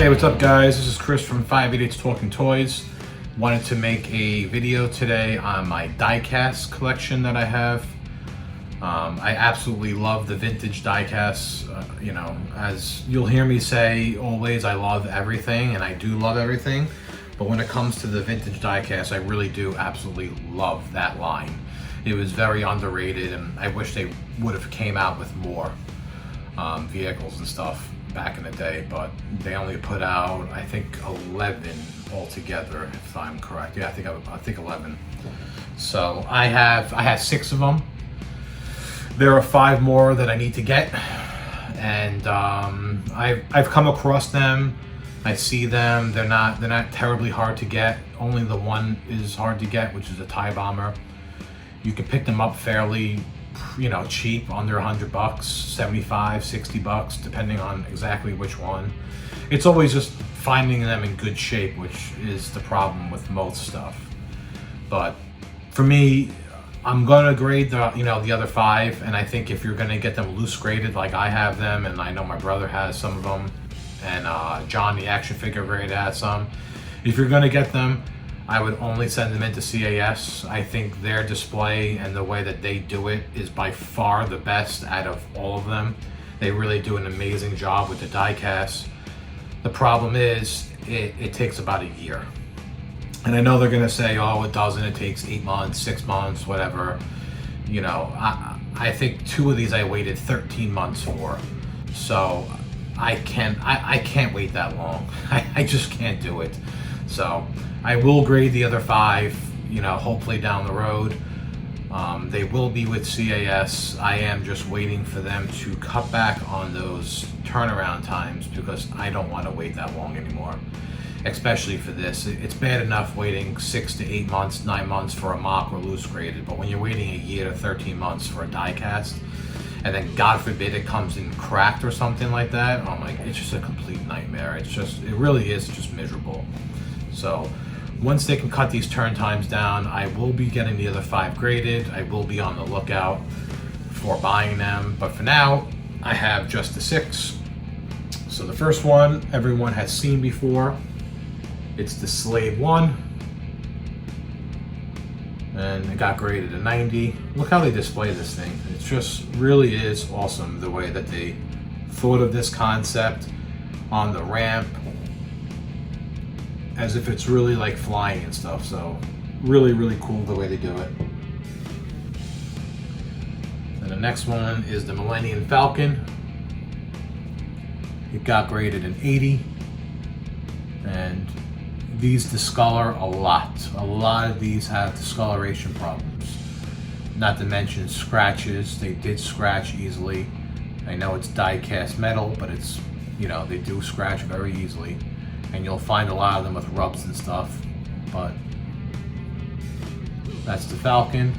Hey, what's up guys? This is Chris from 588 Talking Toys. Wanted to make a video today on my die-cast collection that I have. I absolutely love the vintage die-casts. As you'll hear me say always, I love everything, and I do love everything. But when it comes to the vintage die-cast, I really do absolutely love that line. It was very underrated, and I wish they would have came out with more vehicles and stuff back in the day, but they only put out, I think, 11 altogether, if I'm correct. Yeah, I think 11. So I had 6 of them. There are 5 more that I need to get, and I've come across them. I see them. They're not terribly hard to get. Only the one is hard to get, which is a TIE Bomber. You can pick them up fairly, cheap, under $100, 75, 60 bucks, depending on exactly which one. It's always just finding them in good shape, which is the problem with most stuff. But for me, I'm gonna grade the other 5, and I think if you're gonna get them loose graded like I have them, and I know my brother has some of them, and John the action figure grade has some. If you're gonna get them, I would only send them into CAS. I think their display and the way that they do it is by far the best out of all of them. They really do an amazing job with the die cast. The problem is it takes about a year. And I know they're gonna say, oh, it doesn't, it takes 8 months, 6 months, whatever. I think 2 of these I waited 13 months for. So I can't wait that long. I just can't do it. So I will grade the other 5, hopefully down the road. They will be with CAS. I am just waiting for them to cut back on those turnaround times because I don't want to wait that long anymore, especially for this. It's bad enough waiting 6 to 8 months, 9 months for a mock or loose graded, but when you're waiting a year to 13 months for a die cast, and then God forbid it comes in cracked or something like that, oh my, it's just a complete nightmare. It really is just miserable. So once they can cut these turn times down, I will be getting the other 5 graded. I will be on the lookout for buying them. But for now, I have just the 6. So the first one, everyone has seen before. It's the Slave 1. And it got graded a 90. Look how they display this thing. It just really is awesome the way that they thought of this concept on the ramp, as if it's really like flying and stuff. So really, really cool the way they do it. And the next one is the Millennium Falcon. It got graded an 80. And these discolor a lot. A lot of these have discoloration problems. Not to mention scratches. They did scratch easily. I know it's die cast metal, but it's, they do scratch very easily. And you'll find a lot of them with rubs and stuff, but that's the Falcon.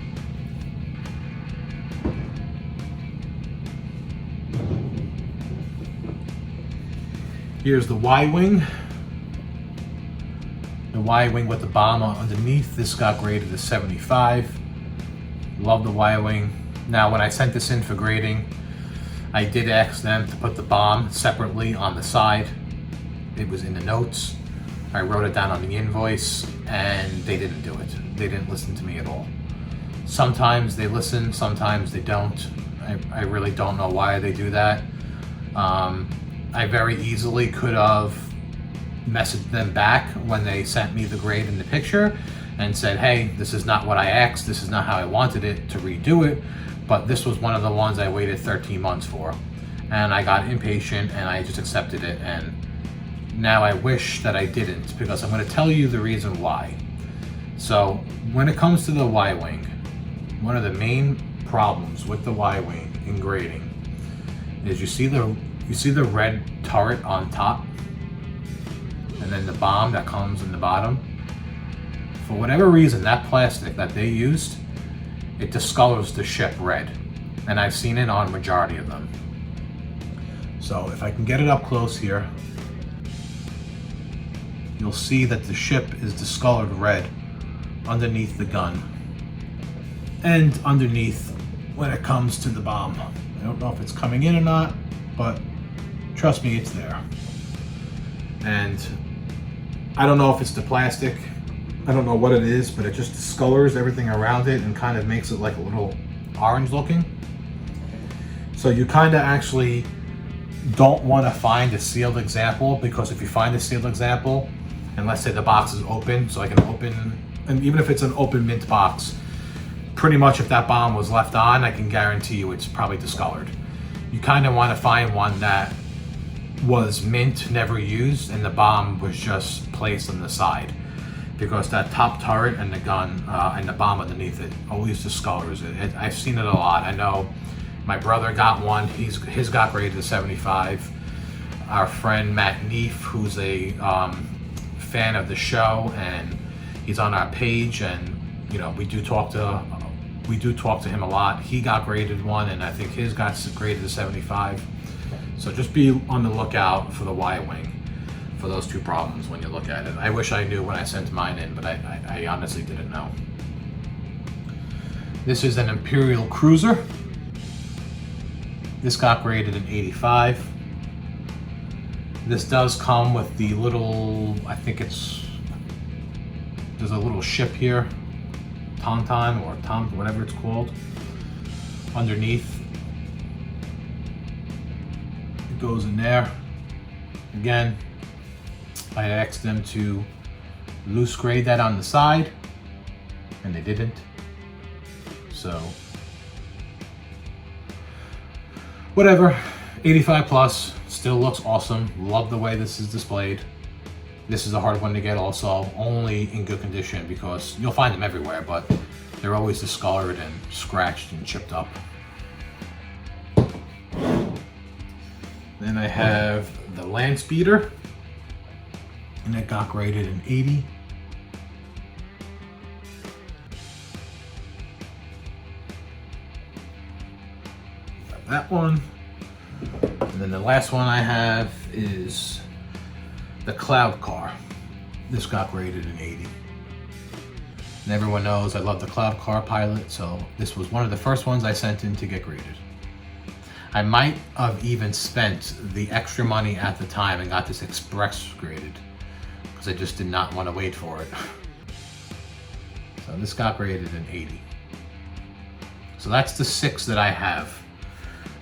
Here's the Y-Wing. The Y-Wing with the bomb underneath. This got graded a 75. Love the Y-Wing. Now, when I sent this in for grading, I did ask them to put the bomb separately on the side. It was in the notes. I wrote it down on the invoice, and they didn't do it. They didn't listen to me at all. Sometimes they listen, sometimes they don't. I really don't know why they do that. I very easily could have messaged them back when they sent me the grade in the picture and said, hey, this is not what I asked, this is not how I wanted it, to redo it, but this was one of the ones I waited 13 months for. And I got impatient and I just accepted it, and now I wish that I didn't, because I'm going to tell you the reason why. So when it comes to the Y-Wing, one of the main problems with the Y-Wing in grading is you see the red turret on top, and then the bomb that comes in the bottom. For whatever reason, that plastic that they used, it discolors the ship red, and I've seen it on majority of them. So if I can get it up close here, you'll see that the ship is discolored red underneath the gun and underneath when it comes to the bomb. I don't know if it's coming in or not, but trust me, it's there. And I don't know if it's the plastic, I don't know what it is, but it just discolors everything around it and kind of makes it like a little orange looking. So you kind of actually don't want to find a sealed example, because if you find a sealed example, and let's say the box is open, so I can open, and even if it's an open mint box, pretty much if that bomb was left on, I can guarantee you it's probably discolored. You kind of want to find one that was mint, never used, and the bomb was just placed on the side, because that top turret and the gun and the bomb underneath it always discolors it. I've seen it a lot. I know my brother got one. His got graded to 75. Our friend Matt Neef, who's a fan of the show, and he's on our page, and you know, we do talk to him a lot. He got graded one, and I think his got graded to 75. So just be on the lookout for the Y-wing for those two problems when you look at it. I wish I knew when I sent mine in, but I honestly didn't know. This is an Imperial Cruiser. This got graded an 85. This does come with the little, I think there's a little ship here, Tauntaun or Tom, whatever it's called, underneath. It goes in there. Again, I asked them to loose grade that on the side, and they didn't. So, whatever, 85 plus, still looks awesome. Love the way this is displayed. This is a hard one to get also, only in good condition, because you'll find them everywhere, but they're always discolored and scratched and chipped up. Then I have the Land Speeder, and it got graded an 80. Got that one. And then the last one I have is the Cloud Car. This got graded an 80. And everyone knows I love the Cloud Car pilot, so this was one of the first ones I sent in to get graded. I might have even spent the extra money at the time and got this express graded, because I just did not want to wait for it. So this got graded an 80. So that's the 6 that I have.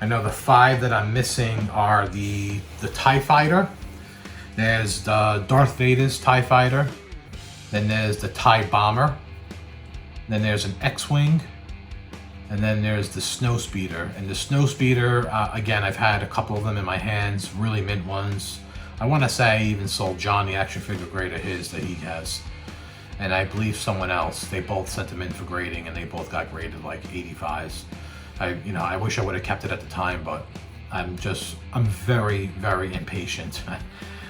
I know the 5 that I'm missing are the TIE Fighter. There's the Darth Vader's TIE Fighter. Then there's the TIE Bomber. Then there's an X-Wing. And then there's the Snow Speeder. And the Snow Speeder, again, I've had a couple of them in my hands, really mint ones. I want to say I even sold John the action figure grade of his that he has. And I believe someone else, they both sent them in for grading, and they both got graded like 85s. I wish I would have kept it at the time, but I'm very, very impatient.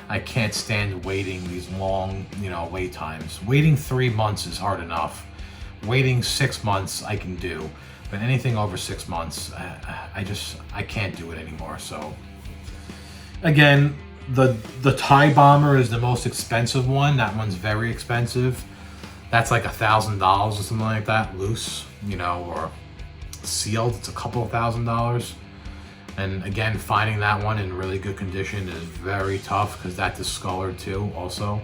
I can't stand waiting these long, wait times. Waiting 3 months is hard enough. Waiting 6 months I can do, but anything over 6 months, I can't do it anymore. So again, the TIE Bomber is the most expensive one. That one's very expensive. That's like $1,000 or something like that, loose, or sealed. It's a couple of $1,000s. And again, finding that one in really good condition is very tough, because that discolored too also.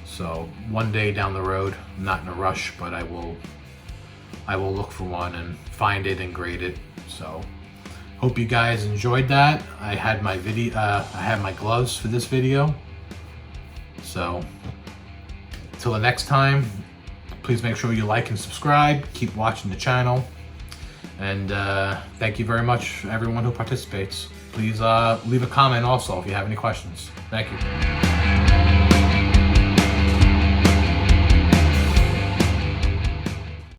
So one day down the road, I'm not in a rush, but I will look for one and find it and grade it. So hope you guys enjoyed that. I had my gloves for this video. So till the next time, please make sure you like and subscribe. Keep watching the channel. And thank you very much, everyone who participates. Please leave a comment also if you have any questions. Thank you.